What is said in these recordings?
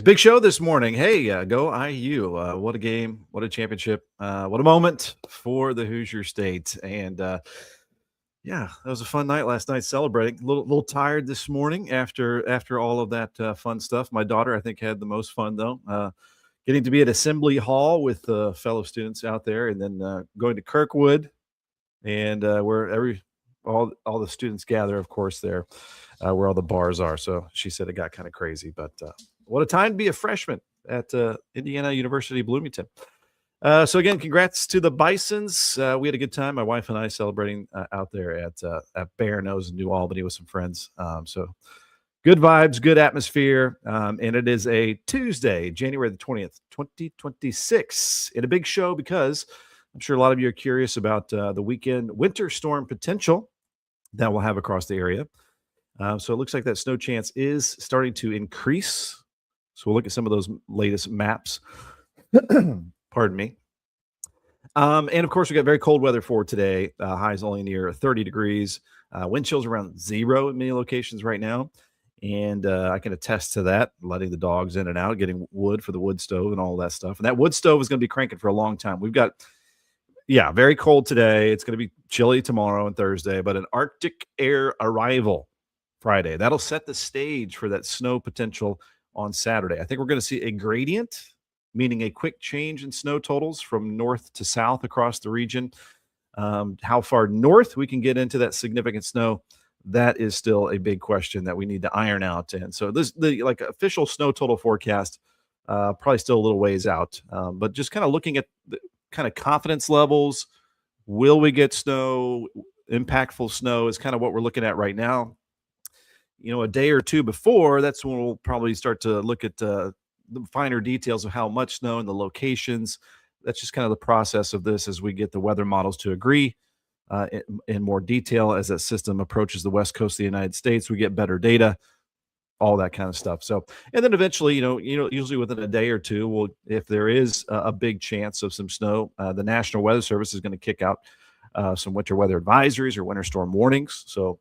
Big show this morning. Hey, go IU. What a game. What a championship. What a moment for the Hoosier State. And yeah, that was a fun night last night celebrating. A little tired this morning after all of that fun stuff. My daughter, I think, had the most fun, though. Getting to be at Assembly Hall with fellow students out there and then going to Kirkwood and where all the students gather, of course, there where all the bars are. So she said it got kind of crazy, but what a time to be a freshman at Indiana University Bloomington. So again, congrats to the Bisons. We had a good time. My wife and I celebrating out there at Bear Nose in New Albany with some friends. So good vibes, good atmosphere, and it is a Tuesday, January the 20th, 2026, and a big show because I'm sure a lot of you are curious about the weekend winter storm potential that we'll have across the area. So it looks like that snow chance is starting to increase. So we'll look at some of those latest maps. Pardon me. And of course, we got very cold weather for today. Highs only near 30 degrees. Wind chills around 0 in many locations right now. And I can attest to that, letting the dogs in and out, getting wood for the wood stove and all that stuff. And that wood stove is going to be cranking for a long time. We've got, very cold today. It's going to be chilly tomorrow and Thursday, but an Arctic air arrival Friday. That'll set the stage for that snow potential on Saturday. I think we're going to see a gradient, meaning a quick change in snow totals from north to south across the region. How far north we can get into that significant snow, that is still a big question that we need to iron out. And so the official snow total forecast, probably still a little ways out. But just kind of looking at the kind of confidence levels, will we get snow? Impactful snow is kind of what we're looking at right now. A day or two before, that's when we'll probably start to look at the finer details of how much snow and the locations. That's just kind of the process of this as we get the weather models to agree in more detail as that system approaches the west coast of the United States. We get better data, all that kind of stuff. So, and then eventually, usually within a day or two, if there is a big chance of some snow, the National Weather Service is going to kick out some winter weather advisories or winter storm warnings. So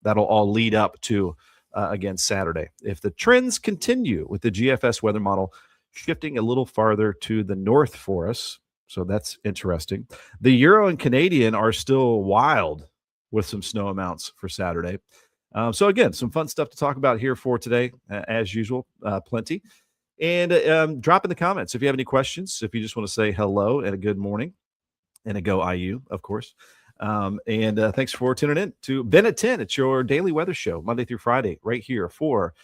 that'll all lead up to, again, Saturday. If the trends continue with the GFS weather model shifting a little farther to the north for us, so that's interesting. The Euro and Canadian are still wild with some snow amounts for Saturday. So again, some fun stuff to talk about here for today, as usual, plenty. And drop in the comments if you have any questions, if you just want to say hello and a good morning and a go IU, of course. And thanks for tuning in to Ben at 10. It's your daily weather show, Monday through Friday, right here for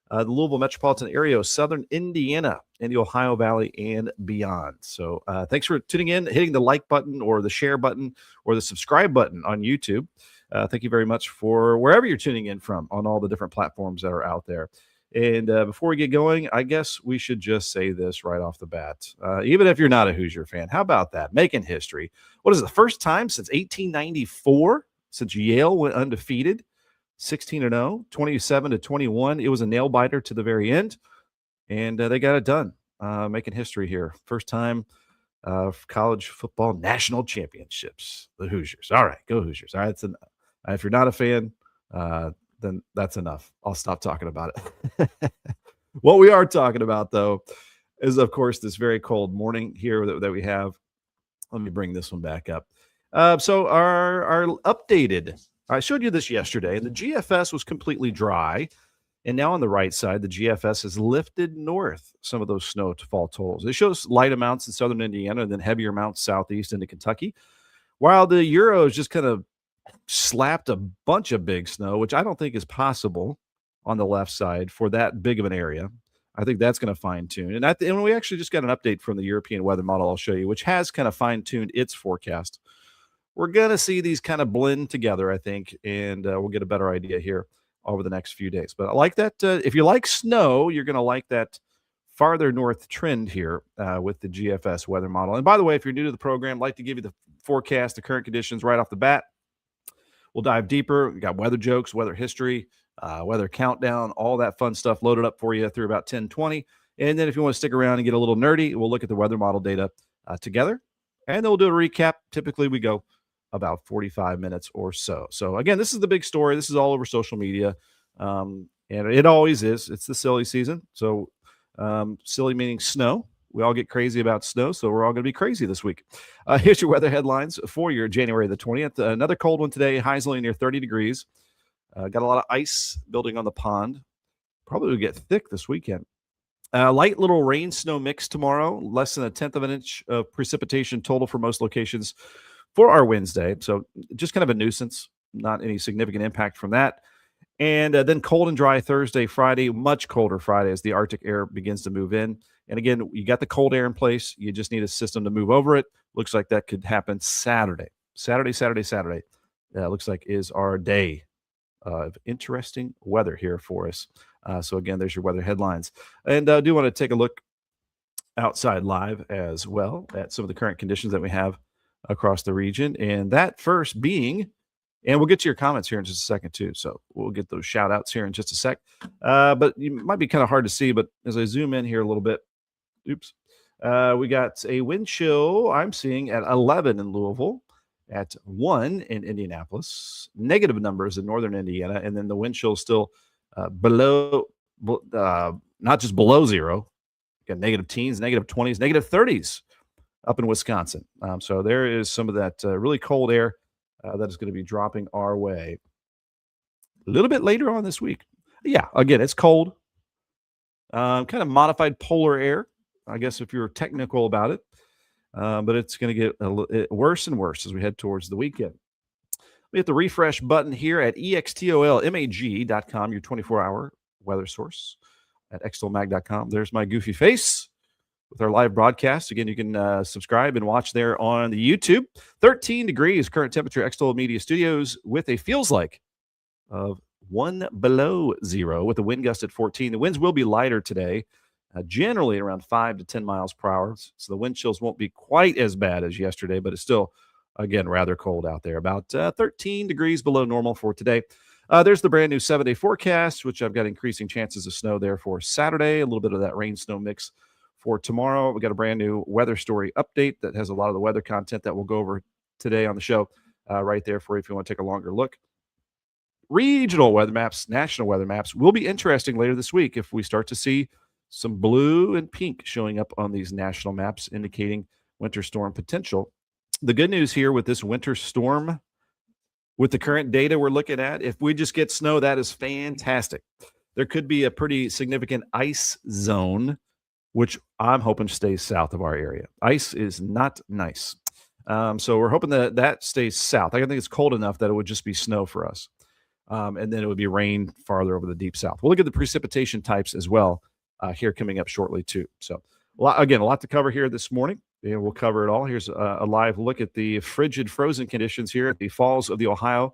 the Louisville metropolitan area, southern Indiana, and the Ohio Valley and beyond. So thanks for tuning in, hitting the like button or the share button or the subscribe button on YouTube. Thank you very much for wherever you're tuning in from on all the different platforms that are out there. And before we get going, I guess we should just say this right off the bat. Even if you're not a Hoosier fan, how about that? Making history. What is it, the first time since 1894 since Yale went undefeated? 16-0, 27-21. It was a nail biter to the very end, and they got it done. Making history here. First time college football national championships. The Hoosiers. All right, go Hoosiers. All right, if you're not a fan, then that's enough. I'll stop talking about it. What we are talking about, though, is, of course, this very cold morning here that we have. Let me bring this one back up. So our updated, I showed you this yesterday, and the GFS was completely dry. And now on the right side, the GFS has lifted north some of those snowfall totals. It shows light amounts in southern Indiana and then heavier amounts southeast into Kentucky, while the Euro is just kind of slapped a bunch of big snow, which I don't think is possible on the left side for that big of an area. I think that's going to fine tune. And we actually just got an update from the European weather model I'll show you, which has kind of fine tuned its forecast. We're going to see these kind of blend together, I think, and we'll get a better idea here over the next few days. But I like that. If you like snow, you're going to like that farther north trend here with the GFS weather model. And by the way, if you're new to the program, I'd like to give you the forecast, the current conditions right off the bat. We'll dive deeper. We got weather jokes, weather history, weather countdown, all that fun stuff loaded up for you through about 10:20. And then if you want to stick around and get a little nerdy, we'll look at the weather model data together. And then we'll do a recap. Typically, we go about 45 minutes or so. So, again, this is the big story. This is all over social media. And it always is. It's the silly season. So Silly meaning snow. We all get crazy about snow, so we're all going to be crazy this week. Here's your weather headlines for your January the 20th. Another cold one today. Highs only near 30 degrees. Got a lot of ice building on the pond. Probably will get thick this weekend. Light little rain snow mix tomorrow. Less than 1/10 of an inch of precipitation total for most locations for our Wednesday. So just kind of a nuisance. Not any significant impact from that. And then cold and dry Thursday, Friday, much colder Friday as the Arctic air begins to move in. And again, you got the cold air in place. You just need a system to move over it. Looks like that could happen Saturday. Saturday. Looks like is our day of interesting weather here for us. So again, there's your weather headlines. And I do want to take a look outside live as well at some of the current conditions that we have across the region. And that first being, and we'll get to your comments here in just a second too. So we'll get those shout outs here in just a sec. But it might be kind of hard to see, but as I zoom in here a little bit, we got a wind chill I'm seeing at 11 in Louisville, at 1 in Indianapolis, negative numbers in northern Indiana, and then the wind chill still below, not just below zero, got negative teens, negative 20s, negative 30s up in Wisconsin. So there is some of that really cold air that is going to be dropping our way a little bit later on this week. Yeah, again, it's cold. Kind of modified polar air, I guess, if you're technical about it. But it's going to get worse and worse as we head towards the weekend. We hit the refresh button here at extolmag.com, your 24-hour weather source at extolmag.com. There's my goofy face with our live broadcast. Again, you can subscribe and watch there on the YouTube. 13 degrees current temperature, Extol Media Studios, with a feels like of 1 below zero with a wind gust at 14. The winds will be lighter today, generally around 5 to 10 miles per hour. So the wind chills won't be quite as bad as yesterday, but it's still, again, rather cold out there. About 13 degrees below normal for today. There's the brand new 7-day forecast, which I've got increasing chances of snow there for Saturday. A little bit of that rain snow mix for tomorrow. We got a brand new weather story update that has a lot of the weather content that we'll go over today on the show right there for you if you want to take a longer look. Regional weather maps, national weather maps will be interesting later this week if we start to see some blue and pink showing up on these national maps indicating winter storm potential. The good news here with this winter storm, with the current data we're looking at, if we just get snow, that is fantastic. There could be a pretty significant ice zone, which I'm hoping stays south of our area. Ice is not nice. So we're hoping that stays south. I think it's cold enough that it would just be snow for us. And then it would be rain farther over the deep south. We'll look at the precipitation types as well here coming up shortly too. So a lot to cover here this morning. And we'll cover it all. Here's a live look at the frigid, frozen conditions here at the Falls of the Ohio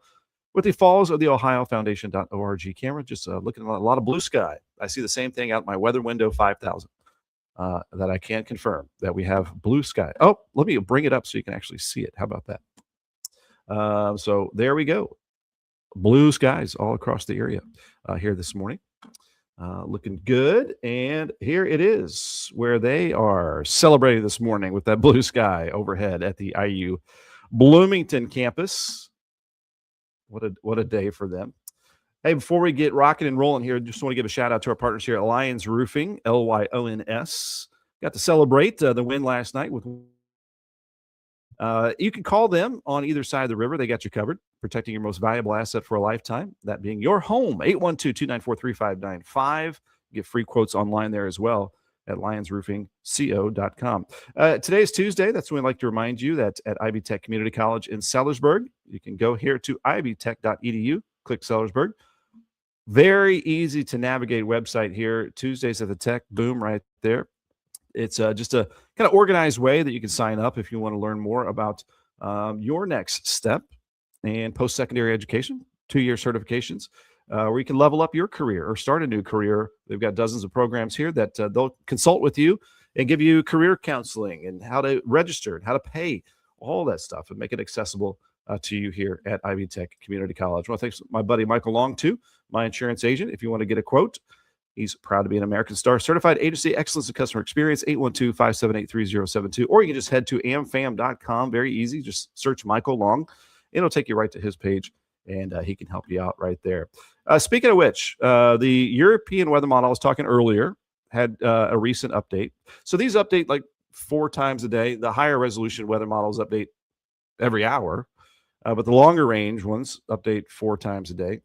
with the Falls of the Ohio Foundation.org camera. Just looking at a lot of blue sky. I see the same thing out my weather window 5000 that I can confirm that we have blue sky. Oh, let me bring it up so you can actually see it. How about that? So there we go. Blue skies all across the area here this morning. Looking good. And here it is where they are celebrating this morning with that blue sky overhead at the IU Bloomington campus. What a day for them. Hey, before we get rocking and rolling here, just want to give a shout out to our partners here at Lyons Roofing, Lyons. Got to celebrate the win last night with you can call them on either side of the river. They got you covered, protecting your most valuable asset for a lifetime, that being your home. 812-294-3595. Get free quotes online there as well at lionsroofingco.com. Today is Tuesday. That's when I'd like to remind you that at Ivy Tech Community College in Sellersburg, you can go here to ivytech.edu, click Sellersburg. Very easy to navigate website here. Tuesdays at the Tech, boom, right there. It's just a kind of organized way that you can sign up if you want to learn more about your next step and post-secondary education, 2-year certifications, where you can level up your career or start a new career. They've got dozens of programs here that they'll consult with you and give you career counseling and how to register and how to pay, all that stuff, and make it accessible to you here at Ivy Tech Community College. I want to thank my buddy Michael Long, too, my insurance agent. If you want to get a quote, he's proud to be an American Star Certified Agency Excellence in Customer Experience, 812-578-3072. Or you can just head to amfam.com. Very easy. Just search Michael Long. It'll take you right to his page, and he can help you out right there. Speaking of which, the European weather model I was talking earlier had a recent update. So these update like 4 times a day. The higher resolution weather models update every hour, but the longer range ones update 4 times a day.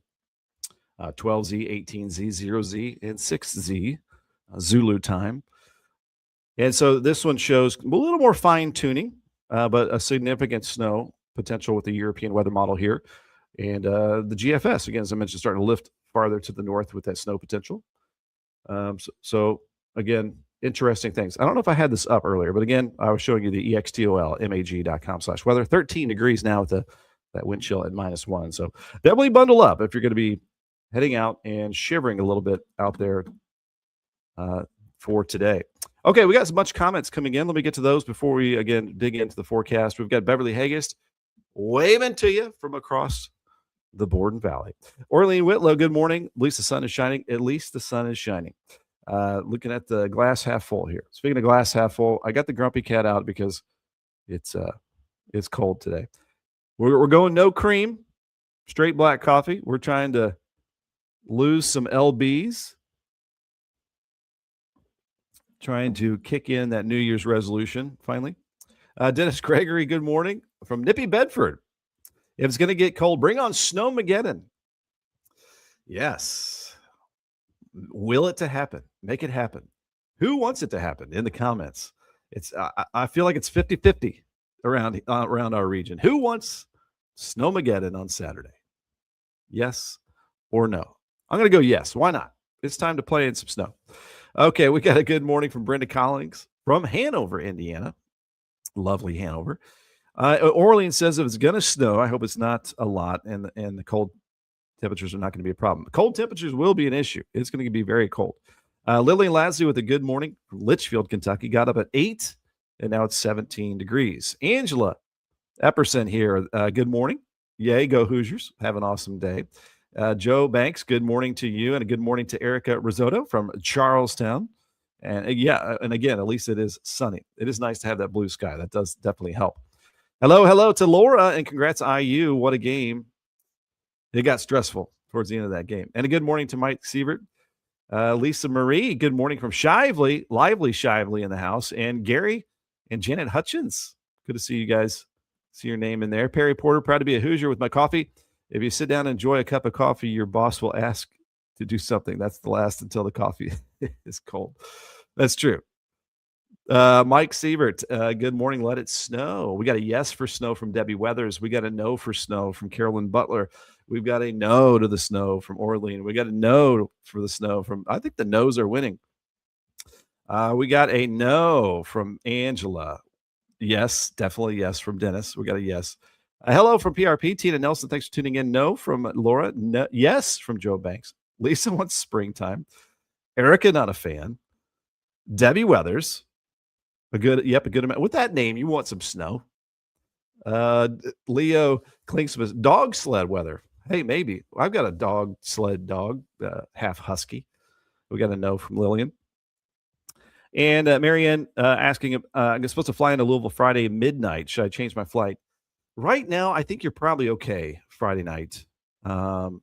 12Z, 18Z, 0Z, and 6Z, Zulu time. And so this one shows a little more fine tuning, but a significant snow potential with the European weather model here. And the GFS, again, as I mentioned, starting to lift farther to the north with that snow potential. So again, interesting things. I don't know if I had this up earlier, but again, I was showing you the extolmag.com/weather. 13 degrees now with that wind chill at -1. So definitely bundle up if you're going to be heading out and shivering a little bit out there for today. Okay, we got a bunch of comments coming in. Let me get to those before we, again, dig into the forecast. We've got Beverly Hagist waving to you from across the Borden Valley. Orlean Whitlow, good morning. At least the sun is shining. At least the sun is shining. Looking at the glass half full here. Speaking of glass half full, I got the grumpy cat out because it's cold today. We're going no cream, straight black coffee. We're trying to lose some LBs, trying to kick in that New Year's resolution finally. Dennis Gregory, good morning from Nippy Bedford. If it's going to get cold, bring on Snowmageddon. Yes. Will it to happen? Make it happen. Who wants it to happen? In the comments. It's I feel like it's 50-50 around our region. Who wants Snowmageddon on Saturday? Yes or no? I'm going to go yes. Why not? It's time to play in some snow. Okay, we got a good morning from Brenda Collins from Hanover, Indiana. Lovely Hanover. Orlean says if it's going to snow, I hope it's not a lot, and the cold temperatures are not going to be a problem. Cold temperatures will be an issue. It's going to be very cold. Lillian Lasley with a good morning from Litchfield, Kentucky. Got up at 8, and now it's 17 degrees. Angela Epperson here. Good morning. Yay, go Hoosiers. Have an awesome day. Joe Banks, good morning to you, and a good morning to Erica Risotto from Charlestown. And and again, at least it is sunny. It is nice to have that blue sky. That does definitely help. Hello to Laura, and congrats IU. What a game. It got stressful towards the end of that game. And a good morning to Mike Sievert. Lisa Marie, good morning from Shively, lively Shively in the house. And Gary and Janet Hutchins. Good to see you guys. See your name in there. Perry Porter, proud to be a Hoosier with my coffee. If you sit down and enjoy a cup of coffee, your boss will ask to do something. That's the last until the coffee is cold. That's true. Mike Sievert, good morning. Let it snow. We got a yes for snow from Debbie Weathers. We got a no for snow from Carolyn Butler. We've got a no to the snow from Orlean. We got a no for the snow from, I think the no's are winning. We got a no from Angela. Yes, definitely yes from Dennis. We got a yes. Hello from PRP. Tina Nelson, thanks for tuning in. No from Laura. No, yes from Joe Banks. Lisa wants springtime. Erica, not a fan. Debbie Weathers. A good amount. With that name, you want some snow. Leo Klingsmith, dog sled weather. Hey, maybe. I've got a dog sled dog, half husky. We got a no from Lillian. And Marianne asking, I'm supposed to fly into Louisville Friday midnight. Should I change my flight? Right now, I think you're probably okay Friday night. And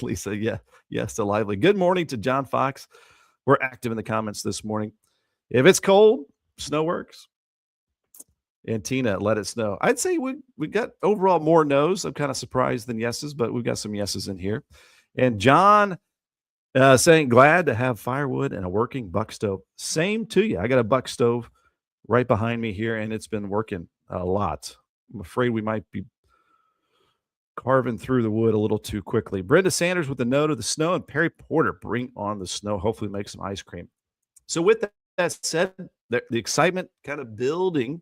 Lisa, yes, to lively. Good morning to John Fox. We're active in the comments this morning. If it's cold, snow works. And Tina, let it snow. I'd say we got overall more no's. I'm kind of surprised than yeses, but we've got some yeses in here. And John saying, glad to have firewood and a working buck stove. Same to you. I got a buck stove right behind me here, and it's been working a lot. I'm afraid we might be carving through the wood a little too quickly. Brenda Sanders with the no to the snow, and Perry Porter, bring on the snow. Hopefully make some ice cream. So with that said, the excitement kind of building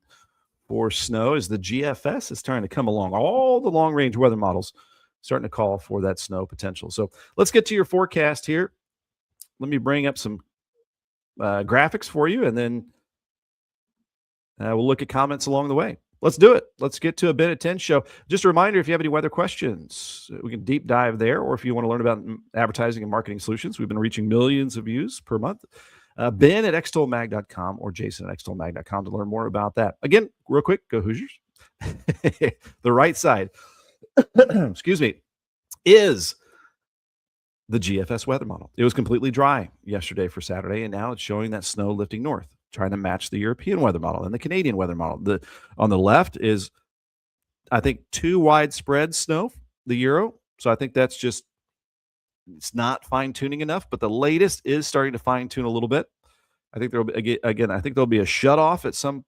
for snow as the GFS is starting to come along. All the long-range weather models starting to call for that snow potential. So let's get to your forecast here. Let me bring up some graphics for you, and then we'll look at comments along the way. Let's do it. Let's get to a Ben at 10 show. Just a reminder, if you have any weather questions, we can deep dive there, or if you want to learn about advertising and marketing solutions, we've been reaching millions of views per month. Ben at extolmag.com or Jason at extolmag.com to learn more about that. Again, real quick, go Hoosiers. The right side, excuse me, is the GFS weather model. It was completely dry yesterday for Saturday, and now it's showing that snow lifting north, trying to match the European weather model and the Canadian weather model. On the left is, I think, too widespread snow, the Euro. So I think that's just, it's not fine tuning enough. But the latest is starting to fine tune a little bit. I think there'll be again. I think there'll be a shut off at some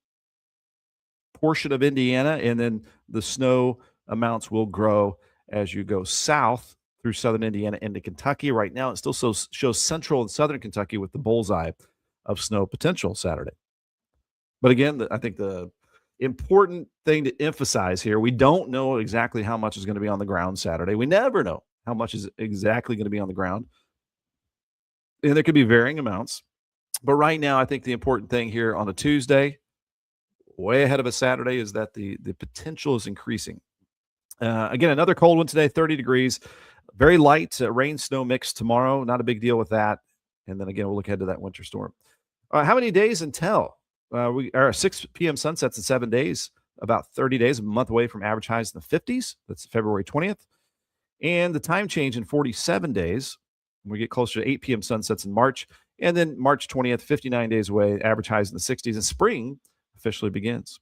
portion of Indiana, and then the snow amounts will grow as you go south through southern Indiana into Kentucky. Right now, it still shows central and southern Kentucky with the bullseye of snow potential Saturday. But again, I think the important thing to emphasize here, we don't know exactly how much is going to be on the ground Saturday. We never know how much is exactly going to be on the ground. And there could be varying amounts. But right now, I think the important thing here on a Tuesday, way ahead of a Saturday, is that the potential is increasing. Again, another cold one today, 30 degrees. Very light rain snow mix tomorrow. Not a big deal with that. And then again, we'll look ahead to that winter storm. How many days until we are 6 p.m. sunsets in 7 days? About 30 days, a month away from average highs in the 50s. That's February 20th. And the time change in 47 days. We get closer to 8 p.m. sunsets in March. And then March 20th, 59 days away, average highs in the 60s. And spring officially begins.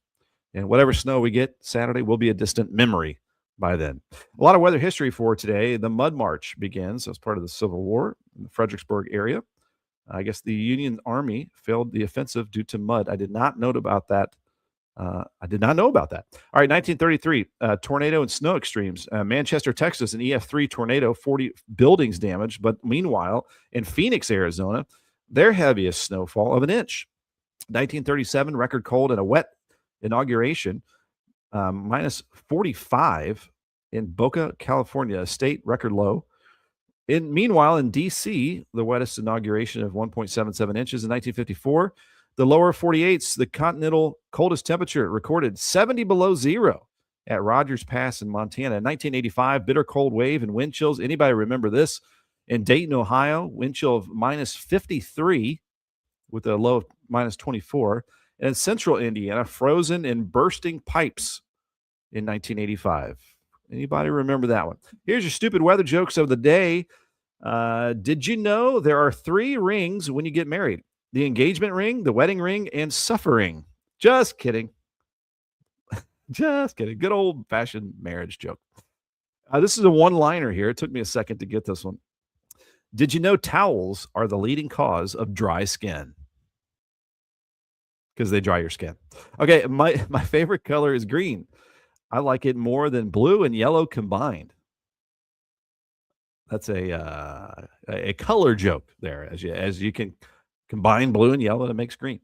And whatever snow we get Saturday will be a distant memory by then. A lot of weather history for today. The Mud March begins as part of the Civil War in the Fredericksburg area. I guess the Union Army failed the offensive due to mud. I did not know about that. All right, 1933, tornado and snow extremes. Manchester, Texas, an EF3 tornado, 40 buildings damaged. But meanwhile, in Phoenix, Arizona, their heaviest snowfall of an inch. 1937, record cold and a wet inauguration, minus 45 in Boca, California, a state record low. Meanwhile, in D.C., the wettest inauguration of 1.77 inches in 1954. The lower 48s, the continental coldest temperature recorded 70 below zero at Rogers Pass in Montana. In 1985, bitter cold wave and wind chills. Anybody remember this? In Dayton, Ohio, wind chill of minus 53 with a low of minus 24. And in central Indiana, frozen and bursting pipes in 1985. Anybody remember that one? Here's your stupid weather jokes of the day. Did you know there are 3 rings when you get married? The engagement ring, the wedding ring, and suffering. Just kidding. Just kidding. Good old-fashioned marriage joke. This is a one-liner here. It took me a second to get this one. Did you know towels are the leading cause of dry skin? Because they dry your skin. Okay, my favorite color is green. I like it more than blue and yellow combined. That's a color joke there. As you can combine blue and yellow, it makes green.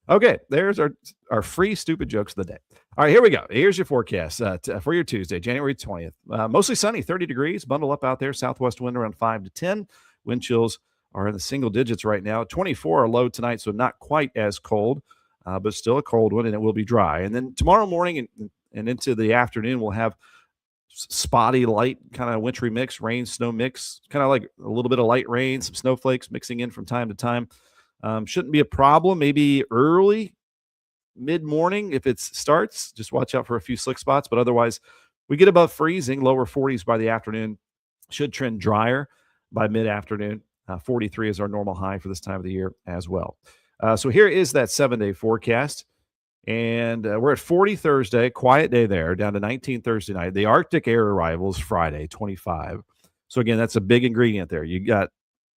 Okay, there's our free stupid jokes of the day. All right, here we go. Here's your forecast for your Tuesday, January 20th. Mostly sunny, 30 degrees. Bundle up out there. Southwest wind around 5 to 10. Wind chills are in the single digits right now. 24 are low tonight, so not quite as cold, but still a cold one, and it will be dry. And then tomorrow morning and into the afternoon, we'll have spotty, light, kind of wintry mix, rain, snow mix, kind of like a little bit of light rain, some snowflakes mixing in from time to time. Shouldn't be a problem. Maybe early, mid-morning if it starts. Just watch out for a few slick spots. But otherwise, we get above freezing, lower 40s by the afternoon. Should trend drier by mid-afternoon. 43 is our normal high for this time of the year as well. So here is that 7-day forecast. And we're at 40 Thursday, quiet day there, down to 19 Thursday night. The Arctic air arrivals Friday, 25. So again, that's a big ingredient there. You got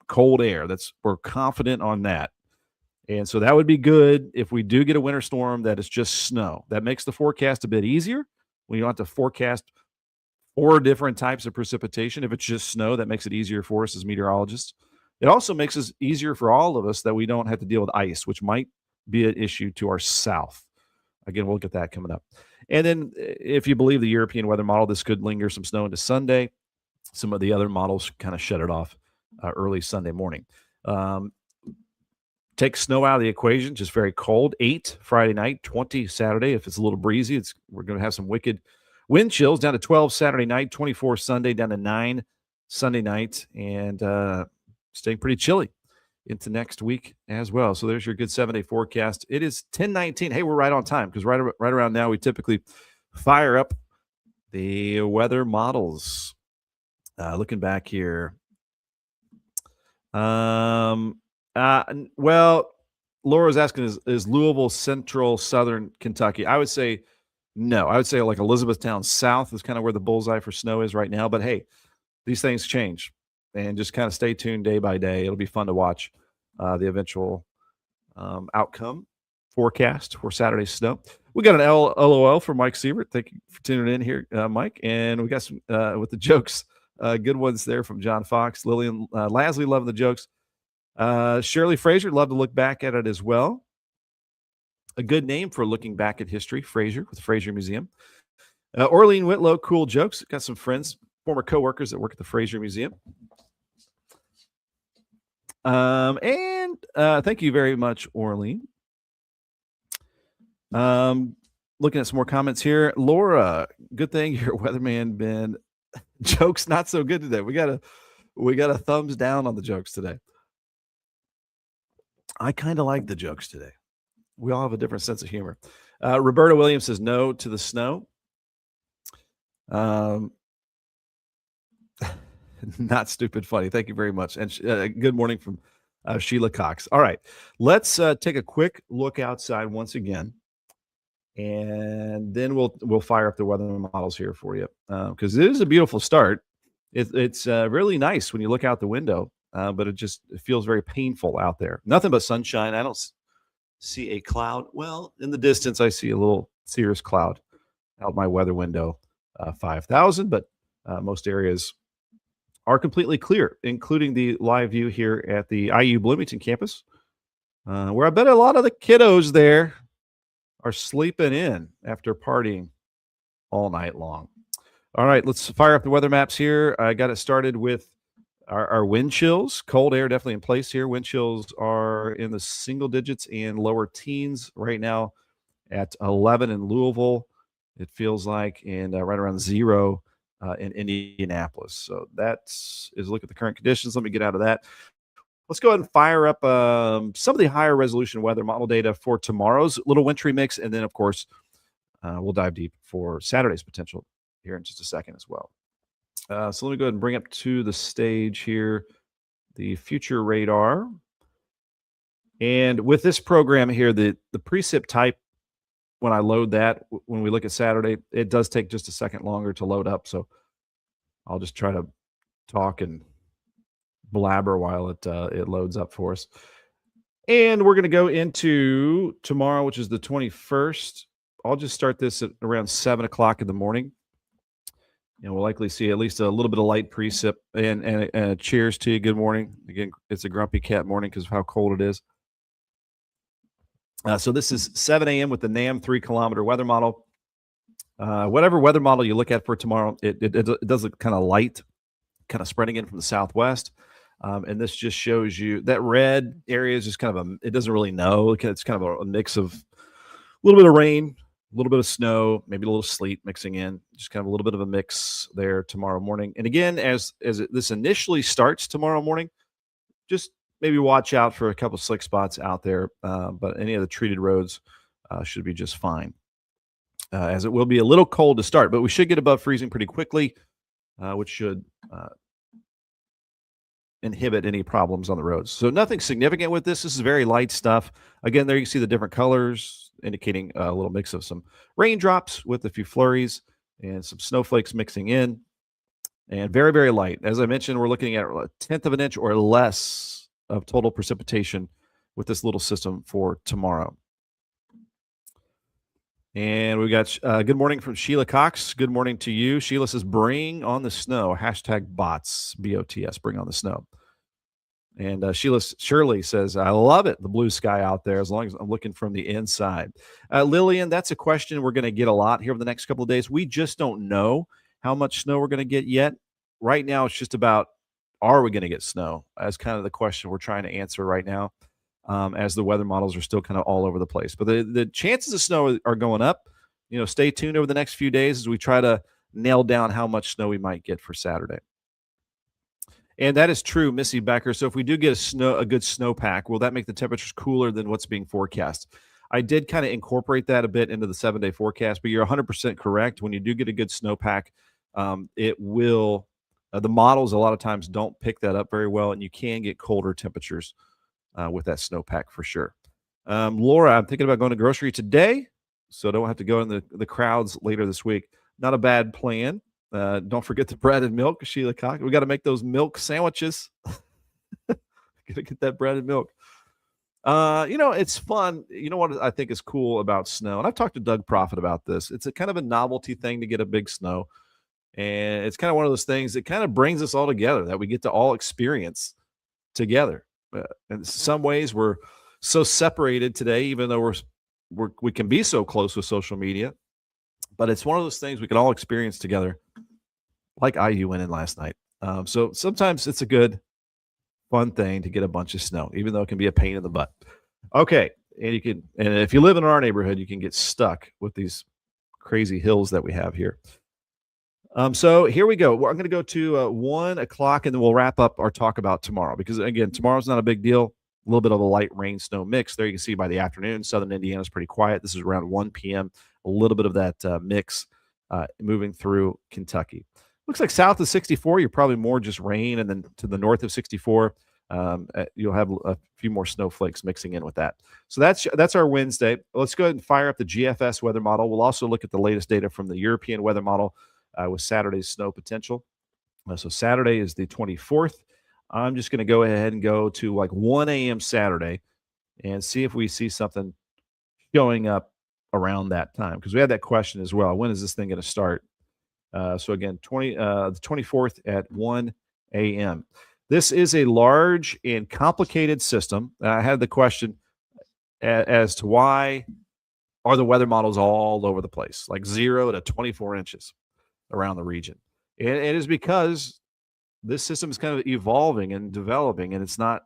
cold air. We're confident on that. And so that would be good if we do get a winter storm that is just snow. That makes the forecast a bit easier. We don't have to forecast 4 different types of precipitation. If it's just snow, that makes it easier for us as meteorologists. It also makes it easier for all of us that we don't have to deal with ice, which might be an issue to our south. Again, we'll get that coming up. And then if you believe the European weather model, this could linger some snow into Sunday. Some of the other models kind of shut it off early Sunday morning. Take snow out of the equation, just very cold. 8 Friday night, 20 Saturday. If it's a little breezy, we're going to have some wicked wind chills down to 12 Saturday night, 24 Sunday, down to 9 Sunday night, and staying pretty chilly into next week as well. So there's your good 7-day forecast. It is 10:19. Hey, we're right on time because right around now we typically fire up the weather models. Looking back here, Well, Laura's asking, is Louisville Central Southern Kentucky? I would say no. I would say like Elizabethtown South is kind of where the bullseye for snow is right now. But hey, these things change, and just kind of stay tuned day by day. It'll be fun to watch the eventual outcome forecast for Saturday's snow. We got an LOL from Mike Siebert. Thank you for tuning in here, Mike. And we got some with the jokes, good ones there from John Fox, Lillian Lasley, loving the jokes. Shirley Fraser, love to look back at it as well. A good name for looking back at history, Fraser with Fraser Museum. Orlean Whitlow, cool jokes. Got some friends, former coworkers that work at the Fraser Museum. And thank you very much, Orlean. Looking at some more comments here. Laura, good thing your weatherman Ben jokes not so good today. We got a thumbs down on the jokes today. I kind of like the jokes today. We all have a different sense of humor. Roberta Williams says no to the snow. Not stupid funny. Thank you very much. And good morning from Sheila Cox. All right, let's take a quick look outside once again, and then we'll fire up the weather models here for you because it is a beautiful start. It's really nice when you look out the window, but it feels very painful out there. Nothing but sunshine. I don't see a cloud. Well, in the distance, I see a little cirrus cloud out my weather window, 5,000, but most areas are completely clear, including the live view here at the IU Bloomington campus, where I bet a lot of the kiddos there are sleeping in after partying all night long. All right, let's fire up the weather maps here. I got it started with our wind chills. Cold air definitely in place here. Wind chills are in the single digits and lower teens right now at 11 in Louisville, it feels like, and right around 0 in Indianapolis. So that's is a look at the current conditions. Let me get out of that. Let's go ahead and fire up some of the higher resolution weather model data for tomorrow's little wintry mix. And then, of course, we'll dive deep for Saturday's potential here in just a second as well. So let me go ahead and bring up to the stage here the future radar. And with this program here, the precip type, when I load that, when we look at Saturday, it does take just a second longer to load up. So I'll just try to talk and blabber while it loads up for us. And we're going to go into tomorrow, which is the 21st. I'll just start this at around 7 o'clock in the morning. And we'll likely see at least a little bit of light precip. And cheers to you. Good morning. Again, it's a grumpy cat morning because of how cold it is. So this is 7 a.m. with the NAM 3-kilometer weather model. Whatever weather model you look at for tomorrow, it does look kind of light, kind of spreading in from the southwest. And this just shows you that red area is just kind of it doesn't really know. It's kind of a mix of a little bit of rain, a little bit of snow, maybe a little sleet mixing in, just kind of a little bit of a mix there tomorrow morning. And again, as this initially starts tomorrow morning, just maybe watch out for a couple of slick spots out there, but any of the treated roads should be just fine, as it will be a little cold to start, but we should get above freezing pretty quickly, which should inhibit any problems on the roads. So nothing significant with this. This is very light stuff. Again, there you can see the different colors indicating a little mix of some raindrops with a few flurries and some snowflakes mixing in, and very, very light. As I mentioned, we're looking at a 1/10 of an inch or less of total precipitation with this little system for tomorrow. And we got good morning from Sheila Cox. Good morning to you. Sheila says, bring on the snow. Hashtag bots, BOTS, bring on the snow. And Shirley says, I love it, the blue sky out there, as long as I'm looking from the inside. Lillian, that's a question we're going to get a lot here over the next couple of days. We just don't know how much snow we're going to get yet. Right now, it's just about, are we going to get snow? That's kind of the question we're trying to answer right now, as the weather models are still kind of all over the place. But the chances of snow are going up. You know, stay tuned over the next few days as we try to nail down how much snow we might get for Saturday. And that is true, Missy Becker. So if we do get a good snowpack, will that make the temperatures cooler than what's being forecast? I did kind of incorporate that a bit into the 7-day forecast, but you're 100% correct. When you do get a good snowpack, it will The models a lot of times don't pick that up very well, and you can get colder temperatures with that snowpack for sure. Laura, I'm thinking about going to grocery today, so I don't have to go in the crowds later this week. Not a bad plan. Don't forget the bread and milk, Sheila Cock. We got to make those milk sandwiches. Gotta get that bread and milk. It's fun. You know what I think is cool about snow, and I've talked to Doug Profit about this. It's a kind of a novelty thing to get a big snow, and it's kind of one of those things that kind of brings us all together that we get to all experience together. In some ways, we're so separated today, even though we can be so close with social media. But it's one of those things we can all experience together, like IU went in last night. So sometimes it's a good, fun thing to get a bunch of snow, even though it can be a pain in the butt. Okay, and if you live in our neighborhood, you can get stuck with these crazy hills that we have here. So here we go. I'm going to go to 1 o'clock, and then we'll wrap up our talk about tomorrow because again, tomorrow's not a big deal. A little bit of a light rain snow mix. There you can see by the afternoon, southern Indiana is pretty quiet. This is around 1 p.m. A little bit of that mix moving through Kentucky. Looks like south of 64, you're probably more just rain, and then to the north of 64, you'll have a few more snowflakes mixing in with that. So that's our Wednesday. Let's go ahead and fire up the GFS weather model. We'll also look at the latest data from the European weather model with Saturday's snow potential. So Saturday is the 24th. I'm just going to go ahead and go to like 1 a.m. Saturday and see if we see something showing up around that time because we had that question as well. When is this thing going to start? So again, the 24th at 1 a.m. This is a large and complicated system. I had the question as to why are the weather models all over the place, like 0 to 24 inches around the region. And it is because this system is kind of evolving and developing, and it's not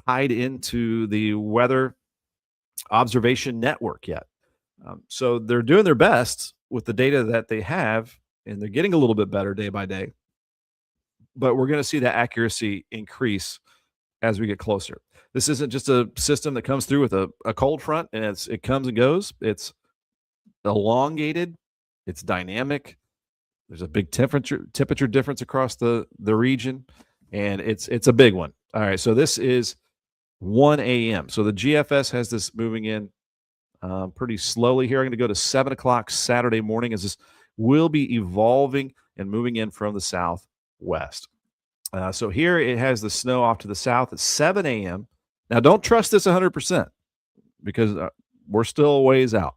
tied into the weather observation network yet. So they're doing their best with the data that they have, and they're getting a little bit better day by day. But we're going to see that accuracy increase as we get closer. This isn't just a system that comes through with a cold front and it comes and goes. It's elongated, it's dynamic. There's a big temperature difference across the region, and it's a big one. All right, so this is 1 a.m. So the GFS has this moving in pretty slowly here. I'm going to go to 7 o'clock Saturday morning as this will be evolving and moving in from the southwest. So here it has the snow off to the south at 7 a.m. Now, don't trust this 100% because we're still a ways out.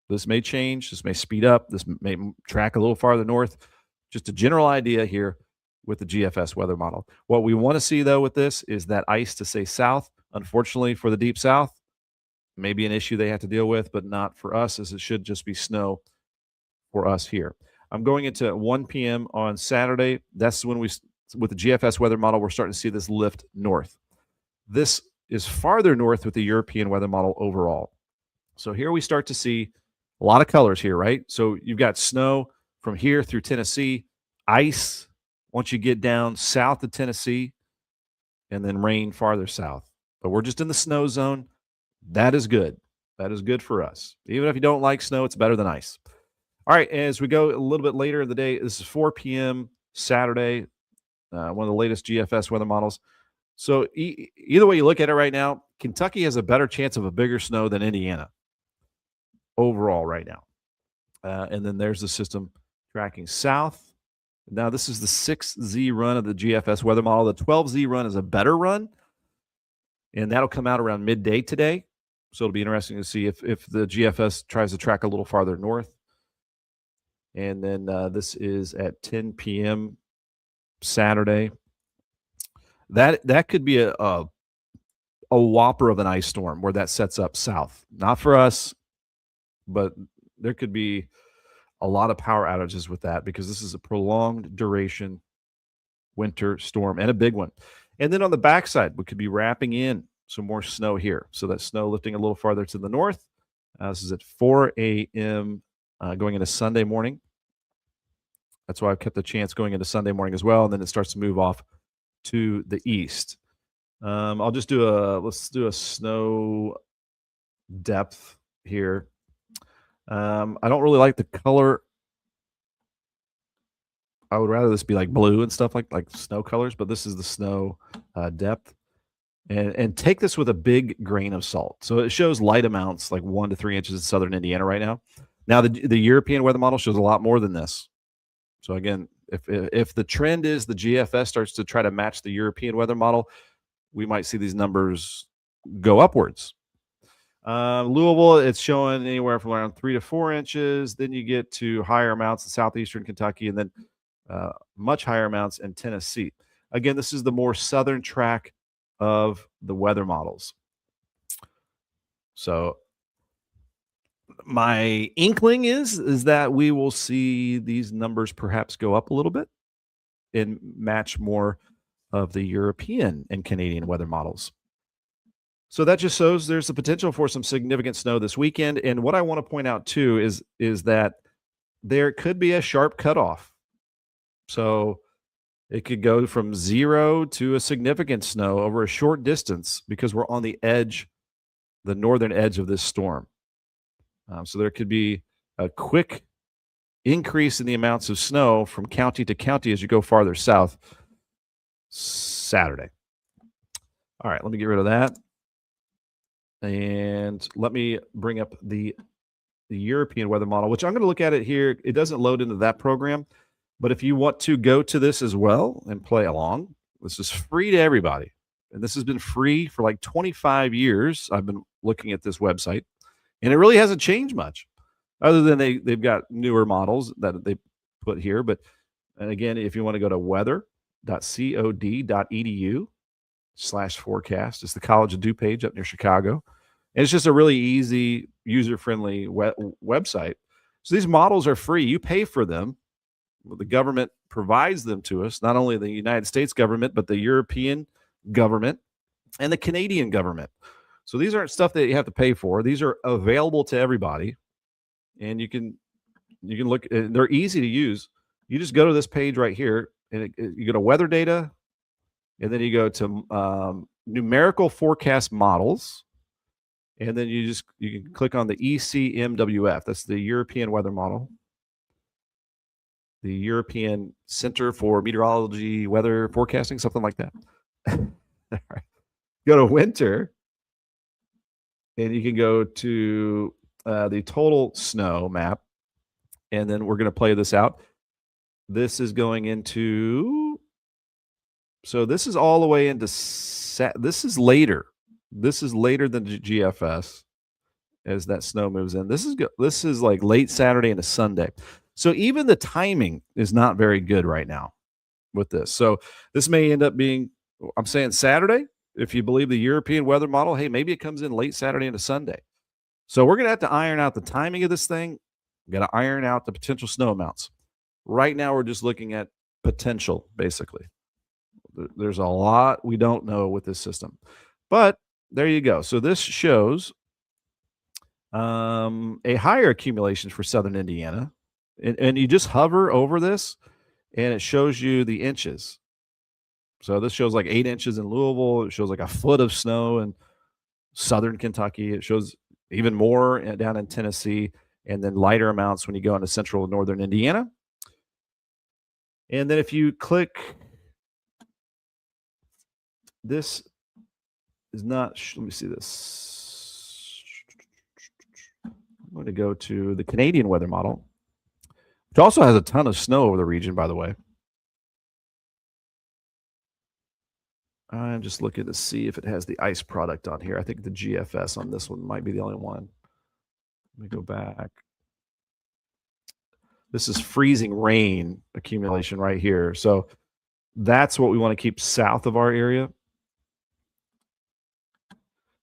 This may change. This may speed up. This may track a little farther north. Just a general idea here with the GFS weather model. What we want to see, though, with this is that ice to stay south. Unfortunately, for the deep south, maybe an issue they have to deal with, but not for us, as it should just be snow for us here. I'm going into 1 p.m. on Saturday. That's when with the GFS weather model, we're starting to see this lift north. This is farther north with the European weather model overall. So here we start to see a lot of colors here, right? So you've got snow from here through Tennessee, ice once you get down south of Tennessee, and then rain farther south. But we're just in the snow zone. That is good. That is good for us. Even if you don't like snow, it's better than ice. All right, as we go a little bit later in the day, this is 4 p.m. Saturday, one of the latest GFS weather models. So either way you look at it right now, Kentucky has a better chance of a bigger snow than Indiana overall right now. And then there's the system tracking south. Now, this is the 6Z run of the GFS weather model. The 12Z run is a better run, and that'll come out around midday today. So it'll be interesting to see if the GFS tries to track a little farther north. And then this is at 10 p.m. Saturday. That could be a whopper of an ice storm where that sets up south. Not for us, but there could be a lot of power outages with that because this is a prolonged duration winter storm and a big one. And then on the backside, we could be wrapping in some more snow here. So that snow lifting a little farther to the north. This is at 4 a.m. Going into Sunday morning. That's why I've kept the chance going into Sunday morning as well. And then it starts to move off to the east. I'll just let's do a snow depth here. I don't really like the color. I would rather this be like blue and stuff like snow colors, but this is the snow depth. And take this with a big grain of salt. So it shows light amounts, like 1 to 3 inches in southern Indiana right now. Now the European weather model shows a lot more than this. So again, if the trend is the GFS starts to try to match the European weather model, we might see these numbers go upwards. Louisville, it's showing anywhere from around 3 to 4 inches. Then you get to higher amounts in southeastern Kentucky, and then much higher amounts in Tennessee. Again, this is the more southern track of the weather models. So my inkling is that we will see these numbers perhaps go up a little bit and match more of the European and Canadian weather models. So that just shows there's the potential for some significant snow this weekend. And what I want to point out too is that there could be a sharp cutoff. So it could go from 0 to a significant snow over a short distance because we're on the edge, the northern edge of this storm. So there could be a quick increase in the amounts of snow from county to county as you go farther south Saturday. All right, let me get rid of that. And let me bring up the European weather model, which I'm going to look at it here. It doesn't load into that program. But if you want to go to this as well and play along, this is free to everybody. And this has been free for like 25 years. I've been looking at this website, and it really hasn't changed much other than they've got newer models that they put here. But again, if you want to go to weather.cod.edu/forecast, it's the College of Dew page up near Chicago. And it's just a really easy, user-friendly website. So these models are free. You pay for them. The government provides them to us, not only the United States government, but the European government and the Canadian government. So these aren't stuff that you have to pay for. These are available to everybody. And you can look, they're easy to use. You just go to this page right here, and you go to weather data, and then you go to numerical forecast models. And then you can click on the ECMWF. That's the European weather model. The European Center for Meteorology, Weather Forecasting, something like that. All right. Go to winter, and you can go to the total snow map, and then we're going to play this out. This is going into, so this is all the way into, this is later. This is later than the GFS as that snow moves in. This is like late Saturday into Sunday. So even the timing is not very good right now with this. So this may end up being, I'm saying Saturday, if you believe the European weather model, hey, maybe it comes in late Saturday into Sunday. So we're going to have to iron out the timing of this thing. We've got to iron out the potential snow amounts. Right now, we're just looking at potential, basically. There's a lot we don't know with this system. But there you go. So this shows a higher accumulation for southern Indiana. And you just hover over this, and it shows you the inches. So this shows like 8 inches in Louisville. It shows like a foot of snow in southern Kentucky. It shows even more down in Tennessee, and then lighter amounts when you go into central and northern Indiana. And then if you click, this is not, let me see this. I'm going to go to the Canadian weather model, which also has a ton of snow over the region, by the way. I'm just looking to see if it has the ice product on here. I think the GFS on this one might be the only one. Let me go back. This is freezing rain accumulation right here. So that's what we want to keep south of our area.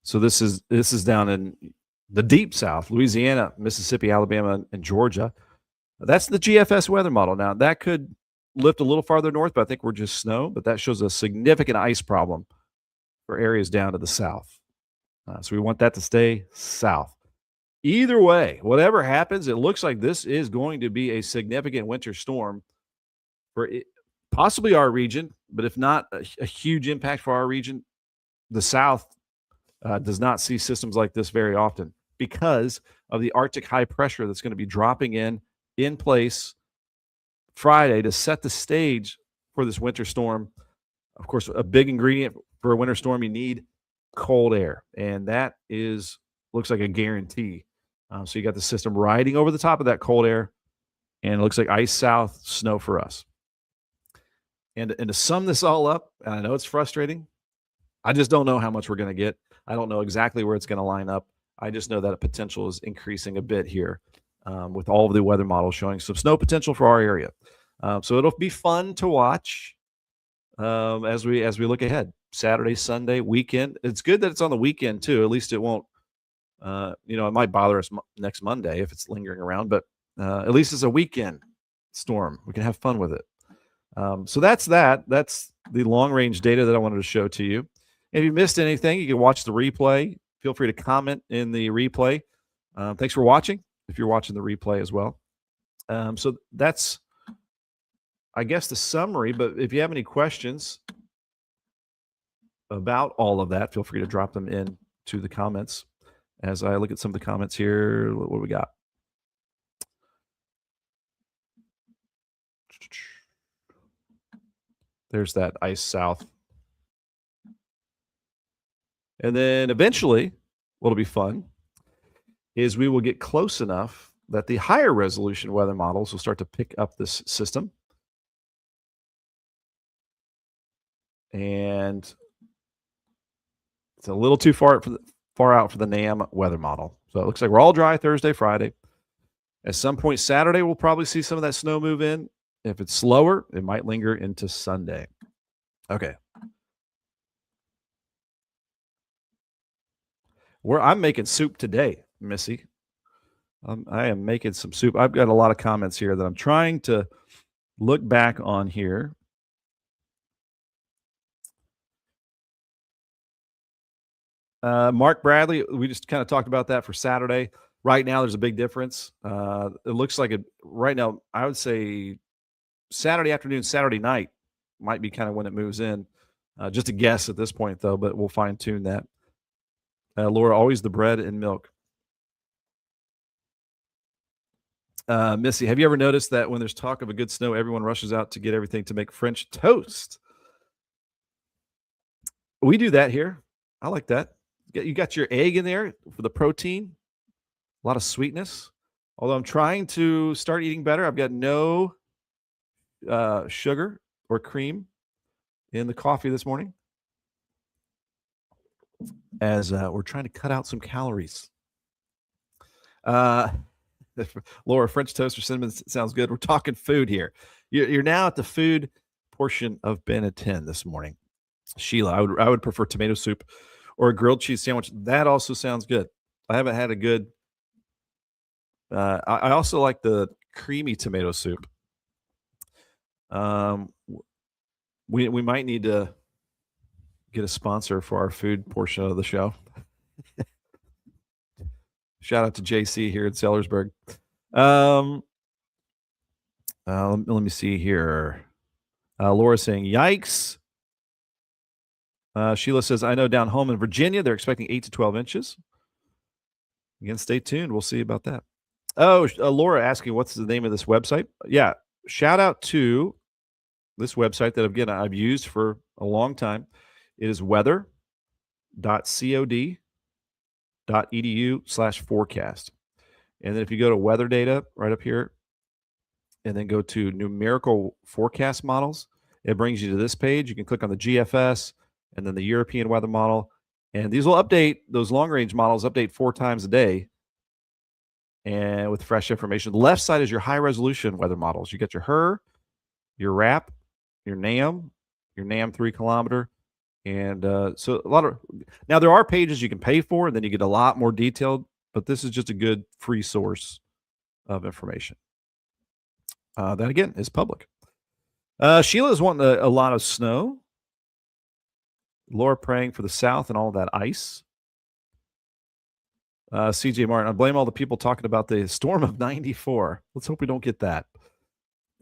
So this is down in the deep south, Louisiana, Mississippi, Alabama, and Georgia. That's the GFS weather model. Now, that could lift a little farther north, but I think we're just snow. But that shows a significant ice problem for areas down to the south. So we want that to stay south. Either way, whatever happens, it looks like this is going to be a significant winter storm for possibly our region, but if not a huge impact for our region, the South does not see systems like this very often because of the Arctic high pressure that's going to be dropping in place Friday to set the stage for this winter storm. Of course, a big ingredient for a winter storm, you need cold air, and that looks like a guarantee. So you got the system riding over the top of that cold air, and it looks like ice south, snow for us. And to sum this all up, and I know it's frustrating, I just don't know how much we're going to get. I don't know exactly where it's going to line up. I just know that potential is increasing a bit here with all of the weather models showing some snow potential for our area. So it'll be fun to watch as we look ahead. Saturday, Sunday, weekend. It's good that it's on the weekend too. At least it won't. It might bother us next Monday if it's lingering around, but at least it's a weekend storm. We can have fun with it. So that's that. That's the long range data that I wanted to show to you. If you missed anything, you can watch the replay. Feel free to comment in the replay. Thanks for watching. If you're watching the replay as well. So that's, I guess, the summary. But if you have any questions about all of that, feel free to drop them in to the comments. As I look at some of the comments here, what do we got? There's that ice south. And then eventually, what'll be fun is we will get close enough that the higher resolution weather models will start to pick up this system. And it's a little too far out for the NAM weather model. So it looks like we're all dry Thursday, Friday. At some point Saturday, we'll probably see some of that snow move in. If it's slower, it might linger into Sunday. Okay. I'm making soup today, Missy. I am making some soup. I've got a lot of comments here that I'm trying to look back on here. Mark Bradley, we just kind of talked about that for Saturday. Right now, there's a big difference. It looks like right now, I would say Saturday afternoon, Saturday night might be kind of when it moves in. Just a guess at this point, though, but we'll fine tune that. Laura, always the bread and milk. Missy, have you ever noticed that when there's talk of a good snow, everyone rushes out to get everything to make French toast? We do that here. I like that. You got your egg in there for the protein, a lot of sweetness. Although I'm trying to start eating better, I've got no sugar or cream in the coffee this morning, as we're trying to cut out some calories. Laura, French toast or cinnamon sounds good. We're talking food here. You're now at the food portion of Ben at 10 this morning. Sheila, I would prefer tomato soup or a grilled cheese sandwich. That also sounds good. I haven't had a good. I also like the creamy tomato soup. We might need to get a sponsor for our food portion of the show. Shout out to JC here at Sellersburg. Let me see here. Laura saying, yikes. Sheila says, I know down home in Virginia, they're expecting 8 to 12 inches. Again, stay tuned. We'll see about that. Oh, Laura asking, what's the name of this website? Yeah, shout out to this website that, again, I've used for a long time. It is weather.cod.edu/forecast. And then if you go to weather data right up here and then go to numerical forecast models, it brings you to this page. You can click on the GFS and then the European weather model. And these will update, those long-range models update 4 times a day and with fresh information. The left side is your high-resolution weather models. You got your HER, your RAP, your NAM 3-kilometer. And so a lot of, now there are pages you can pay for, and then you get a lot more detailed, but this is just a good free source of information. That, again, is public. Sheila is wanting a lot of snow. Laura praying for the south and all that ice. CJ Martin, I blame all the people talking about the storm of 94. Let's hope we don't get that.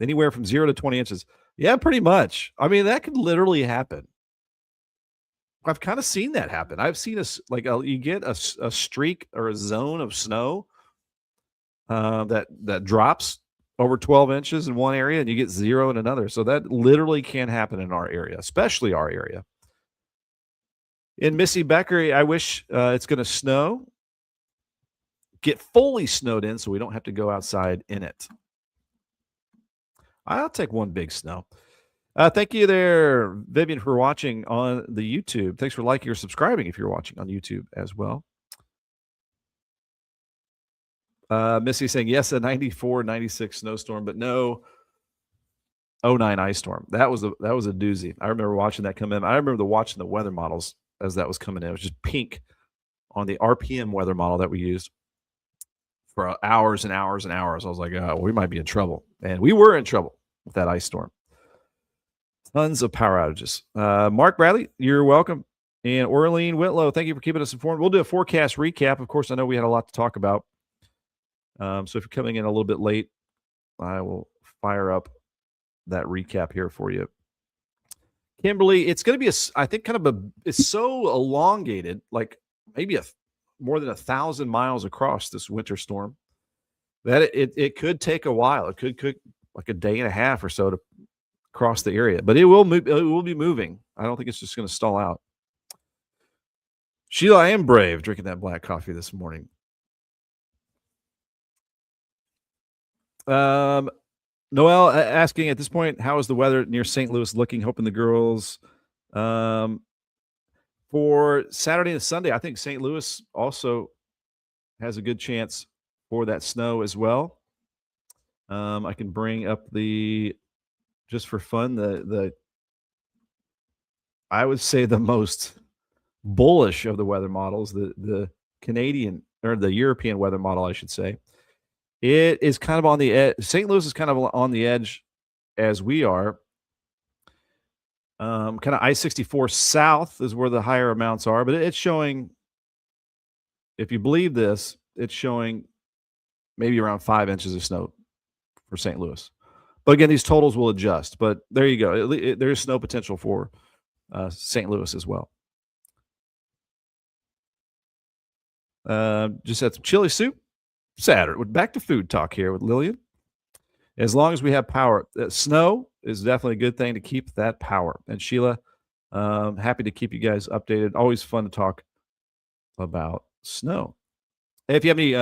Anywhere from 0 to 20 inches. Yeah, pretty much. I mean, that could literally happen. I've kind of seen that happen. I've seen you get a streak or a zone of snow that drops over 12 inches in one area and you get 0 in another. So that literally can happen in our area, especially our area. In Missy Becker, I wish it's going to snow, get fully snowed in so we don't have to go outside in it. I'll take one big snow. Thank you there, Vivian, for watching on the YouTube. Thanks for liking or subscribing if you're watching on YouTube as well. Missy saying, yes, a 94, 96 snowstorm, but no 09 ice storm. That was a doozy. I remember watching that come in. I remember watching the weather models as that was coming in. It was just pink on the RPM weather model that we used for hours and hours and hours. I was like, oh, we might be in trouble. And we were in trouble with that ice storm. Tons of power outages. Mark Bradley, you're welcome. And Orlean Whitlow, thank you for keeping us informed. We'll do a forecast recap. Of course, I know we had a lot to talk about. So if you're coming in a little bit late, I will fire up that recap here for you. Kimberly, it's going to be, I think, it's so elongated, like maybe more than 1,000 miles across this winter storm, that it could take a while. It could like a day and a half or so to cross the area, but it will move. It will be moving. I don't think it's just going to stall out. Sheila, I am brave drinking that black coffee this morning. Noel asking at this point, how is the weather near St. Louis looking? Hoping the girls for Saturday and Sunday. I think St. Louis also has a good chance for that snow as well. I can bring up just for fun, I would say the most bullish of the weather models, the Canadian or the European weather model, I should say. It is kind of on the edge. St. Louis is kind of on the edge as we are. Kind of I-64 south is where the higher amounts are, but it's showing, if you believe this, it's showing maybe around 5 inches of snow for St. Louis. But again, these totals will adjust. But there you go. There's snow potential for St. Louis as well. Just had some chili soup. Saturday. Back to food talk here with Lillian. As long as we have power, snow is definitely a good thing to keep that power. And Sheila, happy to keep you guys updated. Always fun to talk about snow. If you have any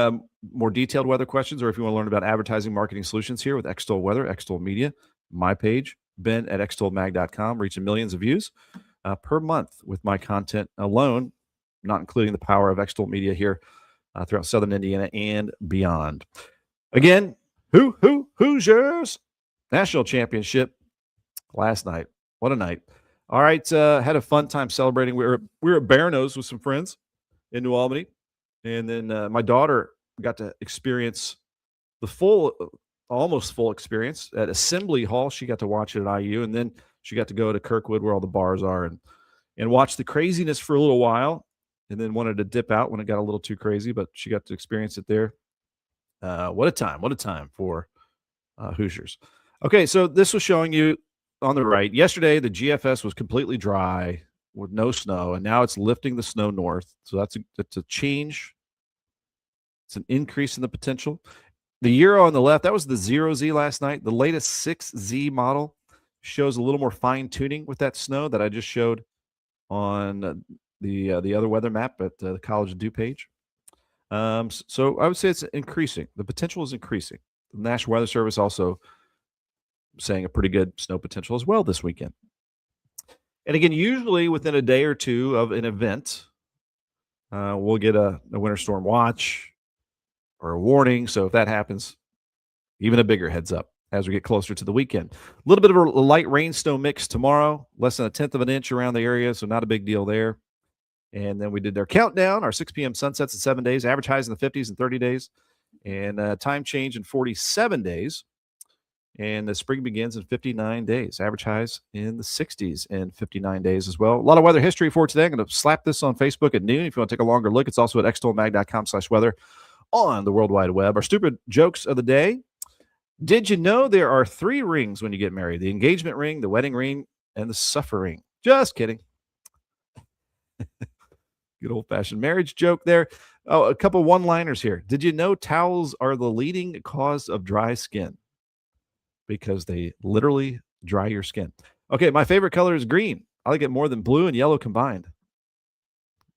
more detailed weather questions, or if you want to learn about advertising marketing solutions here with Extol Weather, Extol Media, my page, ben@extolmag.com, reaching millions of views per month with my content alone, not including the power of Extol Media here throughout Southern Indiana and beyond. Again, Hoosiers National Championship last night. What a night. All right, had a fun time celebrating. We were at Bear Nose with some friends in New Albany. And then my daughter got to experience the almost full experience at Assembly Hall. She got to watch it at IU, and then she got to go to Kirkwood where all the bars are and watch the craziness for a little while, and then wanted to dip out when it got a little too crazy, but she got to experience it there. What a time for Hoosiers. Okay, so this was showing you on the right. Yesterday, the GFS was completely dry with no snow, and now it's lifting the snow north. So that's a change. It's an increase in the potential. The Euro on the left, that was the 0Z last night. The latest 6Z model shows a little more fine tuning with that snow that I just showed on the other weather map at the College of Dew page. So I would say it's increasing. The potential is increasing. The National Weather Service also saying a pretty good snow potential as well this weekend. And again, usually within a day or two of an event, we'll get a winter storm watch or a warning. So if that happens, even a bigger heads up as we get closer to the weekend. A little bit of a light rain snow mix tomorrow, less than 1/10 of an inch around the area, so not a big deal there. And then we did our countdown, our 6 p.m. sunsets in 7 days, average highs in the 50s in 30 days, and time change in 47 days. And the spring begins in 59 days. Average highs in the 60s in 59 days as well. A lot of weather history for today. I'm going to slap this on Facebook at noon. If you want to take a longer look, it's also at extolmag.com/weather on the World Wide Web. Our stupid jokes of the day. Did you know there are 3 rings when you get married? The engagement ring, the wedding ring, and the suffer ring. Just kidding. Good old-fashioned marriage joke there. Oh, a couple one-liners here. Did you know towels are the leading cause of dry skin? because they literally dry your skin. Okay, my favorite color is green. I like it more than blue and yellow combined.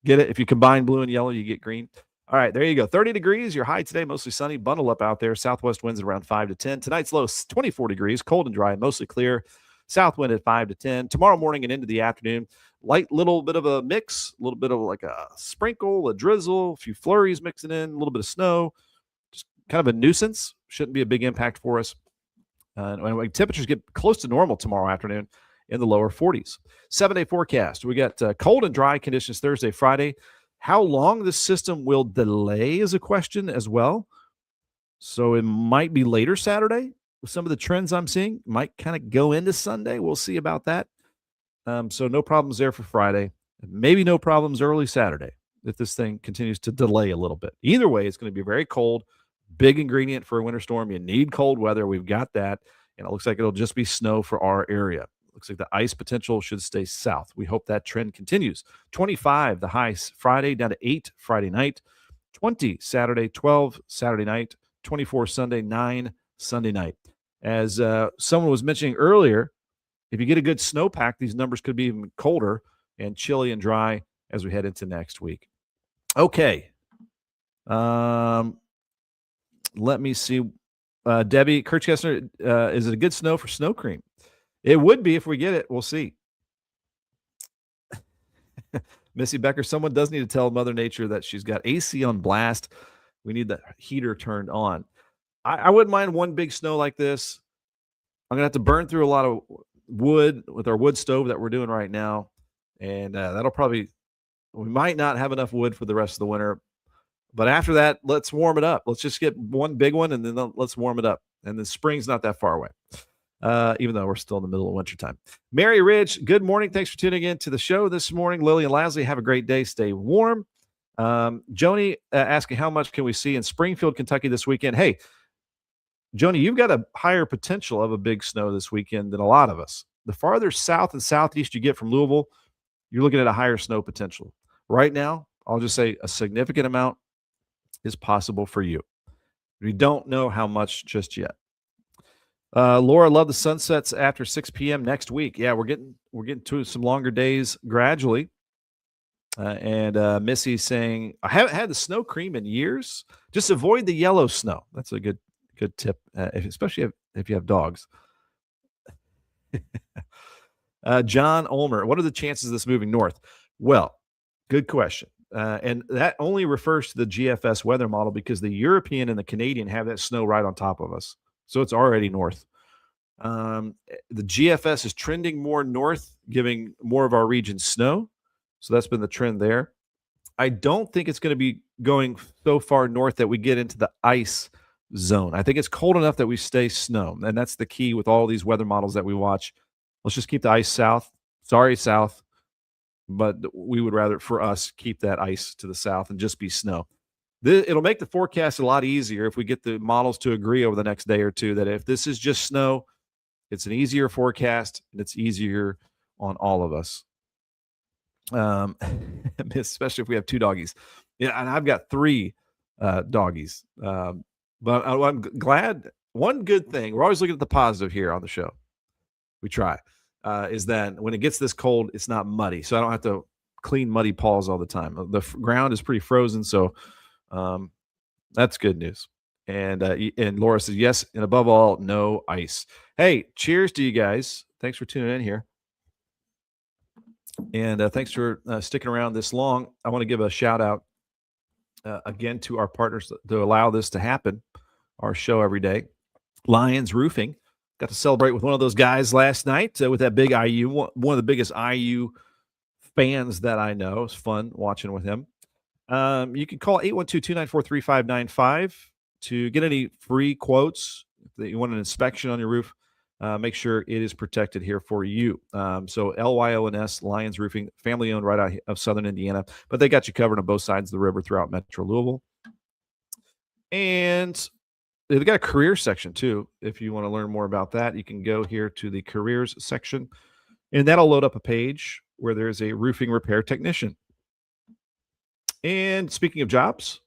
Get it? If you combine blue and yellow, you get green. All right, there you go. 30 degrees. Your high today, mostly sunny. Bundle up out there. Southwest winds at around 5 to 10. Tonight's low, 24 degrees. Cold and dry, mostly clear. South wind at 5 to 10. Tomorrow morning and into the afternoon, light little bit of a mix, a little bit of like a sprinkle, a drizzle, a few flurries mixing in, a little bit of snow. Just kind of a nuisance. Shouldn't be a big impact for us. And temperatures get close to normal tomorrow afternoon in the lower 40s. 7-day forecast. We got cold and dry conditions Thursday, Friday. How long this system will delay is a question as well. So it might be later Saturday with some of the trends I'm seeing. Might kind of go into Sunday. We'll see about that. So no problems there for Friday. Maybe no problems early Saturday if this thing continues to delay a little bit. Either way, it's going to be very cold. Big ingredient for a winter storm. You need cold weather. We've got that. And it looks like it'll just be snow for our area. Looks like the ice potential should stay south. We hope that trend continues. 25, the high Friday, down to 8 Friday night. 20 Saturday, 12 Saturday night. 24 Sunday, 9 Sunday night. As someone was mentioning earlier, if you get a good snowpack, these numbers could be even colder and chilly and dry as we head into next week. Okay. Let me see. Debbie Kirchkessner, is it a good snow for snow cream? It would be if we get it. We'll see. Missy Becker, someone does need to tell Mother Nature that she's got AC on blast. We need the heater turned on. I wouldn't mind one big snow like this. I'm going to have to burn through a lot of wood with our wood stove that we're doing right now. And we might not have enough wood for the rest of the winter. But after that, let's warm it up. Let's just get one big one, and then let's warm it up. And the spring's not that far away, even though we're still in the middle of wintertime. Mary Ridge, good morning. Thanks for tuning in to the show this morning. Lily and Lasley, have a great day. Stay warm. Joni asking, how much can we see in Springfield, Kentucky this weekend? Hey, Joni, you've got a higher potential of a big snow this weekend than a lot of us. The farther south and southeast you get from Louisville, you're looking at a higher snow potential. Right now, I'll just say a significant amount is possible for you. We don't know how much just yet. Laura, love the sunsets after 6 p.m. next week. Yeah, we're getting to some longer days gradually. And Missy saying, I haven't had the snow cream in years. Just avoid the yellow snow. That's a good tip, especially if you have dogs. John Ulmer, what are the chances of this moving north? Well, good question. And that only refers to the GFS weather model because the European and the Canadian have that snow right on top of us. So it's already north. The GFS is trending more north, giving more of our region snow. So that's been the trend there. I don't think it's going to be going so far north that we get into the ice zone. I think it's cold enough that we stay snow. And that's the key with all these weather models that we watch. Let's just keep the ice south. Sorry, south. But we would rather, for us, keep that ice to the south and just be snow. It'll make the forecast a lot easier if we get the models to agree over the next day or two that if this is just snow, it's an easier forecast and it's easier on all of us. Especially if we have 2 doggies. Yeah, and I've got 3 doggies. But I'm glad. One good thing, we're always looking at the positive here on the show. We try. Is that when it gets this cold, it's not muddy. So I don't have to clean muddy paws all the time. The ground is pretty frozen. So that's good news. And Laura says, yes. And above all, no ice. Hey, cheers to you guys. Thanks for tuning in here. And thanks for sticking around this long. I want to give a shout out again to our partners to allow this to happen. Our show every day. Lions Roofing. Got to celebrate with one of those guys last night with that big IU, one of the biggest IU fans that I know. It was fun watching with him. You can call 812-294-3595 to get any free quotes. If you want an inspection on your roof, make sure it is protected here for you. So LYONS, Lions Roofing, family owned right out of Southern Indiana, but they got you covered on both sides of the river throughout Metro Louisville. And they've got a careers section too. If you want to learn more about that, you can go here to the careers section, and that'll load up a page where there's a roofing repair technician. And speaking of jobs,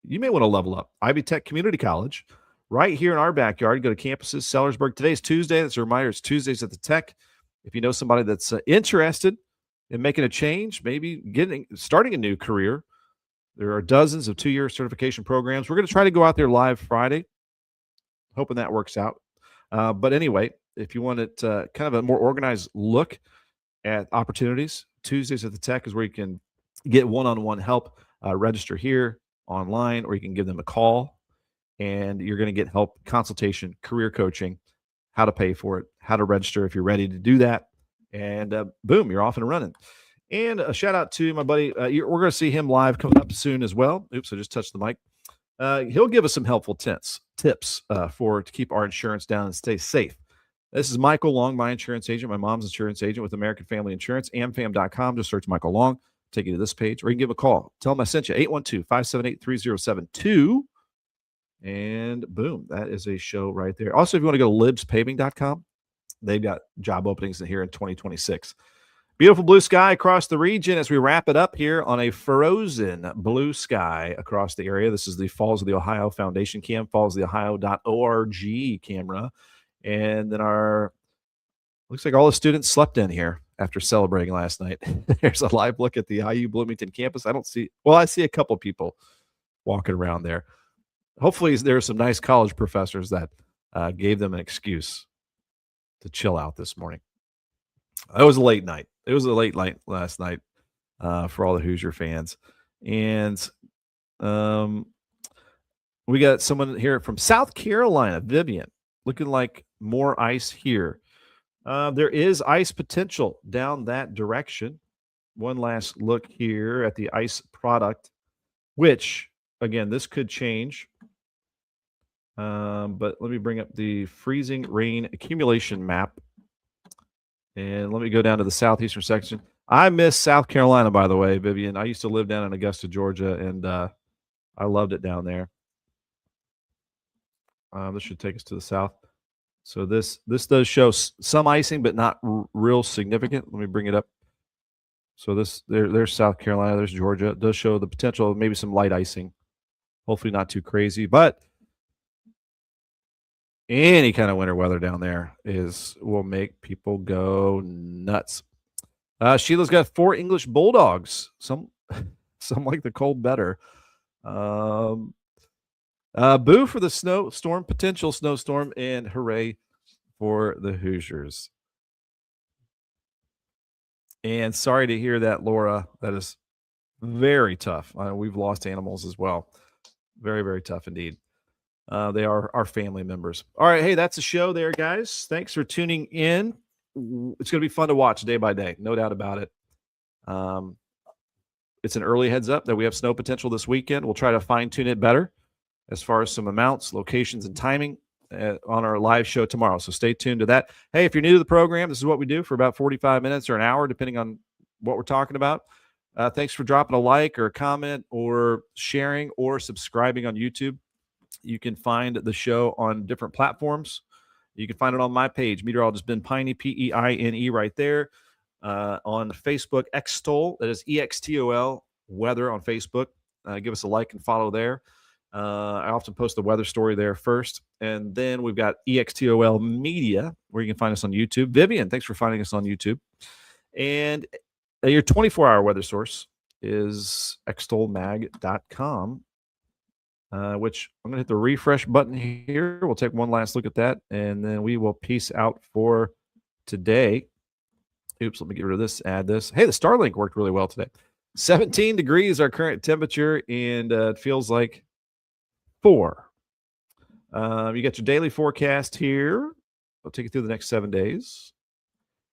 you may want to level up. Ivy Tech Community College right here in our backyard. Go to campuses, Sellersburg. Today's Tuesday. That's a reminder. It's Tuesdays at the Tech. If you know somebody that's interested in making a change, maybe starting a new career, there are dozens of 2-year certification programs. We're going to try to go out there live Friday, hoping that works out. But anyway, if you want it kind of a more organized look at opportunities, Tuesdays at the Tech is where you can get one-on-one help. Register here online, or you can give them a call, and you're going to get help, consultation, career coaching, how to pay for it, how to register if you're ready to do that. And boom, you're off and running. And a shout out to my buddy. We're going to see him live coming up soon as well. Oops, I just touched the mic. He'll give us some helpful tips to keep our insurance down and stay safe. This is Michael Long, my insurance agent, my mom's insurance agent with American Family Insurance, amfam.com. Just search Michael Long, take you to this page, or you can give a call. Tell him I sent you, 812-578-3072. And boom, that is a show right there. Also, if you want to go to libspaving.com, they've got job openings in here in 2026. Beautiful blue sky across the region as we wrap it up here on a frozen blue sky across the area. This is the Falls of the Ohio Foundation cam, fallsoftheohio.org camera. And then looks like all the students slept in here after celebrating last night. There's a live look at the IU Bloomington campus. I see a couple people walking around there. Hopefully there are some nice college professors that gave them an excuse to chill out this morning. It was a late night. It was a late night last night for all the Hoosier fans. And we got someone here from South Carolina, Vivian, looking like more ice here. There is ice potential down that direction. One last look here at the ice product, which, again, this could change. But let me bring up the freezing rain accumulation map. And let me go down to the southeastern section. I miss South Carolina, by the way, Vivian. I used to live down in Augusta, Georgia, and I loved it down there. This should take us to the south. So this does show some icing, but not real significant. Let me bring it up. So there's South Carolina, there's Georgia. It does show the potential of maybe some light icing. Hopefully not too crazy, but any kind of winter weather down there will make people go nuts. Sheila's got 4 English bulldogs. Some like the cold better. Boo for the potential snowstorm, and hooray for the Hoosiers. And sorry to hear that, Laura. That is very tough. We've lost animals as well. Very, very tough indeed. They are our family members. All right. Hey, that's the show there, guys. Thanks for tuning in. It's going to be fun to watch day by day. No doubt about it. It's an early heads up that we have snow potential this weekend. We'll try to fine tune it better as far as some amounts, locations, and timing on our live show tomorrow. So stay tuned to that. Hey, if you're new to the program, this is what we do for about 45 minutes or an hour, depending on what we're talking about. Thanks for dropping a like or a comment or sharing or subscribing on YouTube. You can find the show on different platforms. You can find it on my page, Meteorologist Ben Peine, Peine, right there. On Facebook, Extol, that is EXTOL, weather on Facebook. Give us a like and follow there. I often post the weather story there first. And then we've got EXTOL Media, where you can find us on YouTube. Vivian, thanks for finding us on YouTube. And your 24-hour weather source is extolmag.com. Which I'm going to hit the refresh button here. We'll take one last look at that, and then we will peace out for today. Oops, let me get rid of this, add this. Hey, the Starlink worked really well today. 17 degrees our current temperature, and it feels like 4. You got your daily forecast here. I'll take you through the next 7 days.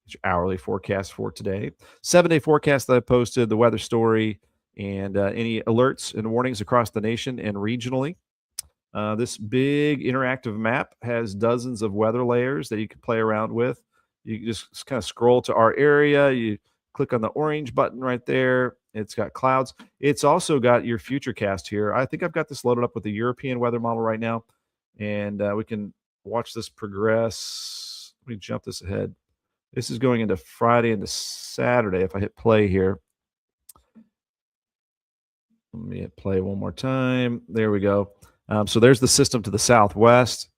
Your hourly forecast for today. 7-day forecast that I posted, the weather story, and any alerts and warnings across the nation and regionally. This big interactive map has dozens of weather layers that you can play around with. You can just kind of scroll to our area. You click on the orange button right there. It's got clouds. It's also got your futurecast here. I think I've got this loaded up with the European weather model right now, and we can watch this progress. Let me jump this ahead. This is going into Friday into Saturday if I hit play here. Let me hit play one more time. There we go. So there's the system to the southwest.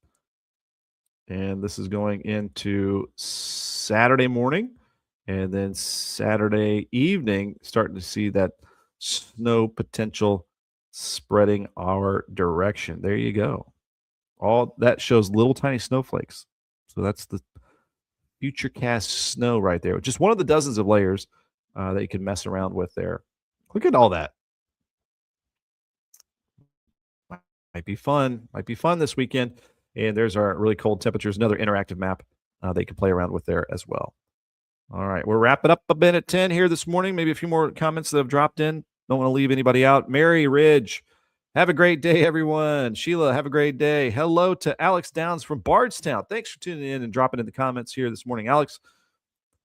And this is going into Saturday morning. And then Saturday evening, starting to see that snow potential spreading our direction. There you go. All that shows little tiny snowflakes. So that's the futurecast snow right there. Just one of the dozens of layers that you can mess around with there. Look at all that. Might be fun. Might be fun this weekend. And there's our really cold temperatures, another interactive map that you can play around with there as well. All right, we're wrapping up a bit at 10 here this morning. Maybe a few more comments that have dropped in. Don't want to leave anybody out. Mary Ridge, have a great day, everyone. Sheila, have a great day. Hello to Alex Downs from Bardstown. Thanks for tuning in and dropping in the comments here this morning, Alex.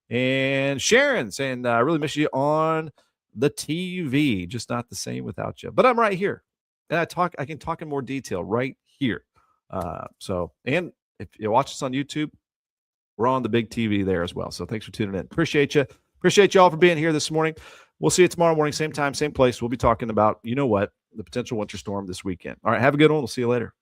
And Sharon saying, I really miss you on the TV. Just not the same without you. But I'm right here. And I can talk in more detail right here. And if you watch us on YouTube, we're on the big TV there as well. So thanks for tuning in. Appreciate you. Appreciate y'all for being here this morning. We'll see you tomorrow morning, same time, same place. We'll be talking about, the potential winter storm this weekend. All right, have a good one. We'll see you later.